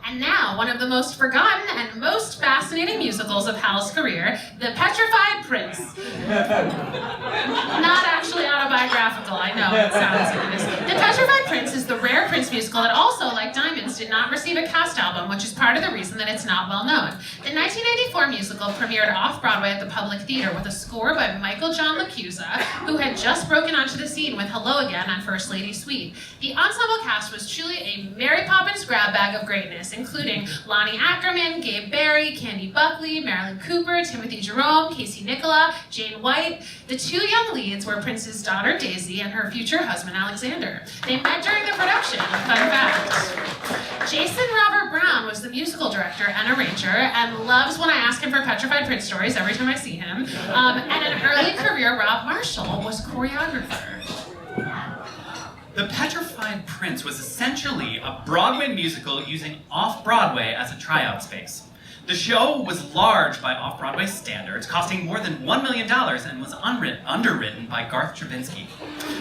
And now, one of the most forgotten and most fascinating musicals of Hal's career, The Petrified Prince. Not actually autobiographical, I know, it sounds like it is. The Petrified Prince is the rare Prince musical that also, like Diamonds, did not receive a cast album, which is part of the reason that it's not well known. The 1984 musical premiered off-Broadway at the Public Theater with a score by Michael John LaChiusa, who had just broken onto the scene with Hello Again on First Lady Suite. The ensemble cast was truly a Mary Poppins grab bag of greatness, including Lonnie Ackerman, Gabe Barry, Candy Buckley, Marilyn Cooper, Timothy Jerome, Casey Nicola, Jane White. The two young leads were Prince's daughter Daisy and her future husband Alexander. They met during the production, fun fact. Jason Robert Brown was the musical director and arranger and loves when I ask him for Petrified Prince stories every time I see him. And an early career Rob Marshall was choreographer. The Petrified Prince was essentially a Broadway musical using off-Broadway as a tryout space. The show was large by off-Broadway standards, costing more than $1 million and was underwritten by Garth Drabinsky.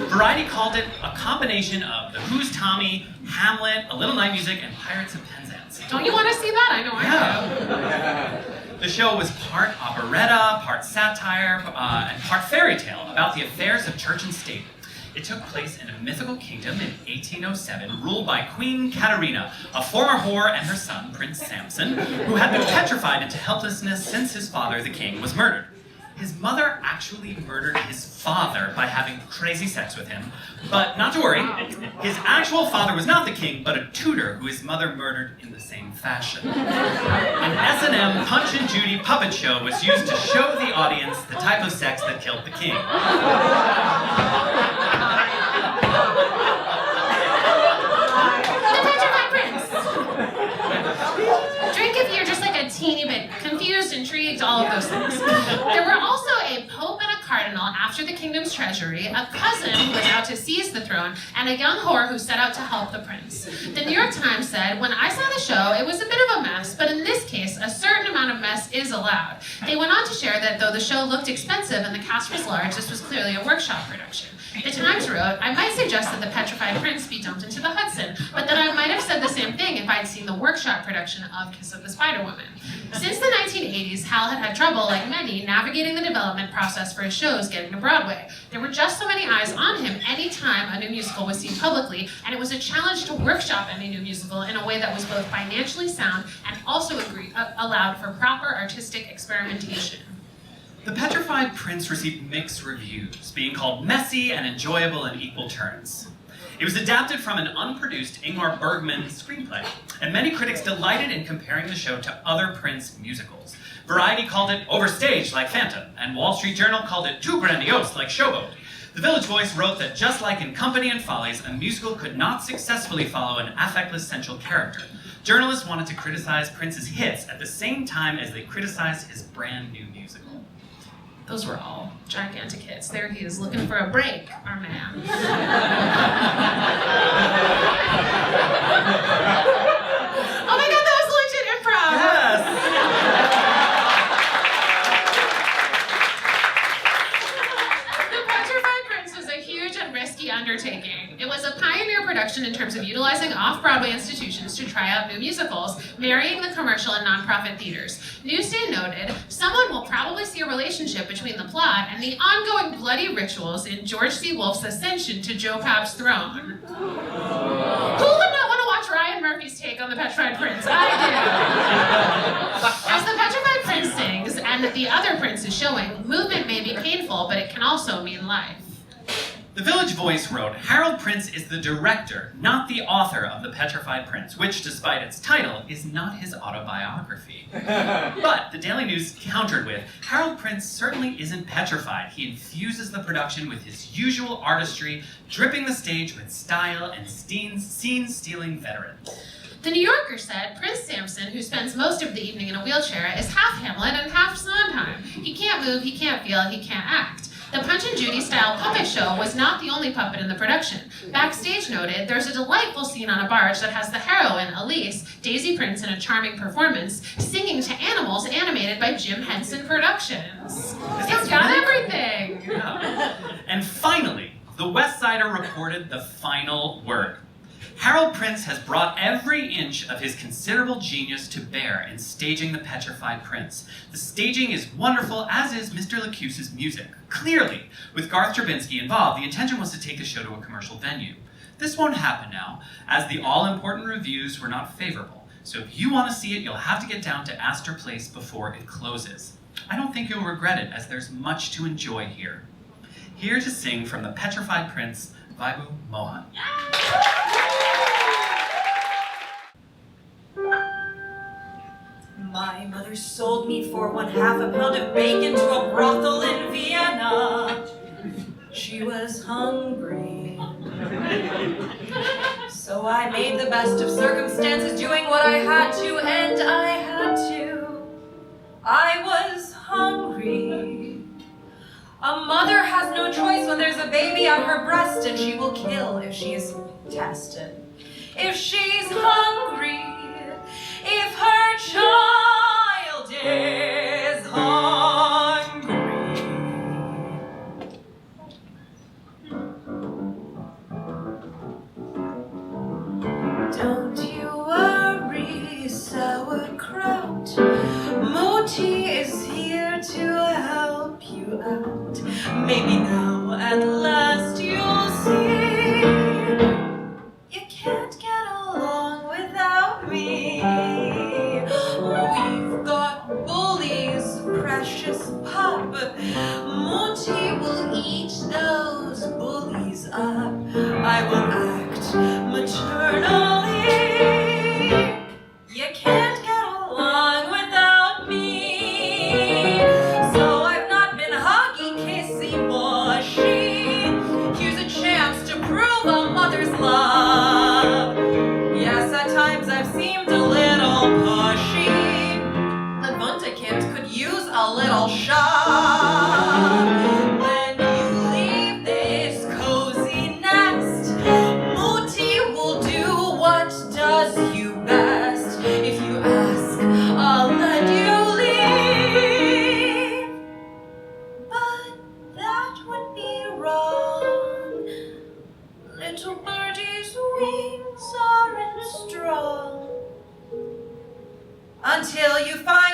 Variety called it a combination of The Who's Tommy, Hamlet, A Little Night Music, and Pirates of Penzance. Don't you want to see that? I know I do. The show was part operetta, part satire, and part fairy tale about the affairs of church and state. It took place in a mythical kingdom in 1807, ruled by Queen Katerina, a former whore, and her son, Prince Samson, who had been petrified into helplessness since his father, the king, was murdered. His mother actually murdered his father by having crazy sex with him, but not to worry, his actual father was not the king, but a tutor who his mother murdered in the same fashion. An S&M Punch and Judy puppet show was used to show the audience the type of sex that killed the king. Drink if you're just like a teeny bit confused, intrigued, all of those things. There were also a pope and a cardinal after the kingdom's treasury, a cousin who was out to seize the throne, and a young whore who set out to help the prince. The New York Times said, when I saw the show, it was a bit of a mess, but in this case, a certain amount of mess is allowed. They went on to share that though the show looked expensive and the cast was large, this was clearly a workshop production. The Times wrote, I might suggest that the Petrified Prince be dumped into the Hudson, but then I might have said the same thing if I'd seen the workshop production of Kiss of the Spider-Woman. Since the 1980s, Hal had had trouble, like many, navigating the development process for his shows getting to Broadway. There were just so many eyes on him any time a new musical was seen publicly, and it was a challenge to workshop any new musical in a way that was both financially sound and also allowed for proper artistic experimentation. The Petrified Prince received mixed reviews, being called messy and enjoyable in equal turns. It was adapted from an unproduced Ingmar Bergman screenplay, and many critics delighted in comparing the show to other Prince musicals. Variety called it overstaged like Phantom, and Wall Street Journal called it too grandiose like Showboat. The Village Voice wrote that just like in Company and Follies, a musical could not successfully follow an affectless central character. Journalists wanted to criticize Prince's hits at the same time as they criticized his brand new musical. Those were all gigantic hits. There he is, looking for a break, our man. Oh my god, that was legit improv! Yes! The Petrified Prince was a huge and risky undertaking. It was a pioneer production in terms of utilizing off-Broadway institutions to try out new musicals, marrying the commercial and nonprofit theaters. Newsday noted, someone will probably see a relationship between the plot and the ongoing bloody rituals in George C. Wolfe's ascension to Joe Papp's throne. Who would not want to watch Ryan Murphy's take on the Petrified Prince? I did. As the Petrified Prince sings, and the other Prince is showing, movement may be painful, but it can also mean life. The Village Voice wrote, Harold Prince is the director, not the author of The Petrified Prince, which, despite its title, is not his autobiography. But the Daily News countered with, Harold Prince certainly isn't petrified. He infuses the production with his usual artistry, dripping the stage with style and scene-stealing veteran. The New Yorker said, Prince Samson, who spends most of the evening in a wheelchair, is half Hamlet and half Sondheim. He can't move, he can't feel, he can't act. The Punch and Judy style puppet show was not the only puppet in the production. Backstage noted, there's a delightful scene on a barge that has the heroine, Elise, Daisy Prince in a charming performance, singing to animals animated by Jim Henson Productions. It's got everything! Yeah. And finally, the West Sider reported the final word. Harold Prince has brought every inch of his considerable genius to bear in staging the Petrified Prince. The staging is wonderful, as is Mr. LaChiusa's music. Clearly, with Garth Drabinsky involved, the intention was to take the show to a commercial venue. This won't happen now, as the all-important reviews were not favorable. So if you want to see it, you'll have to get down to Astor Place before it closes. I don't think you'll regret it, as there's much to enjoy here. Here to sing from the Petrified Prince, Vaibu, Mohan. My mother sold me for 1/2 pound of bacon to a brothel in Vienna. She was hungry. So I made the best of circumstances, doing what I had to, and I had to. I was hungry. A mother has no choice when there's a baby on her breast, and she will kill if she's tested. If she's hungry, if her child is hungry. Don't you worry, sauerkraut. Moti is here to help you out. Maybe now at last you'll see you can't get along without me. We've got bullies, precious pup. Moti will eat those bullies up. I will act maternally. You can't get along without me. So I've not been huggy, kissy, mushy. Here's a chance to prove a mother's love. Yes, at times I've seemed a little pushy. The Wunderkind could use a little shove. When you leave this cozy nest, Muti will do what does you best. If you ask, I'll let you leave. But that would be wrong. Little birdie's wings aren't strong. Until you find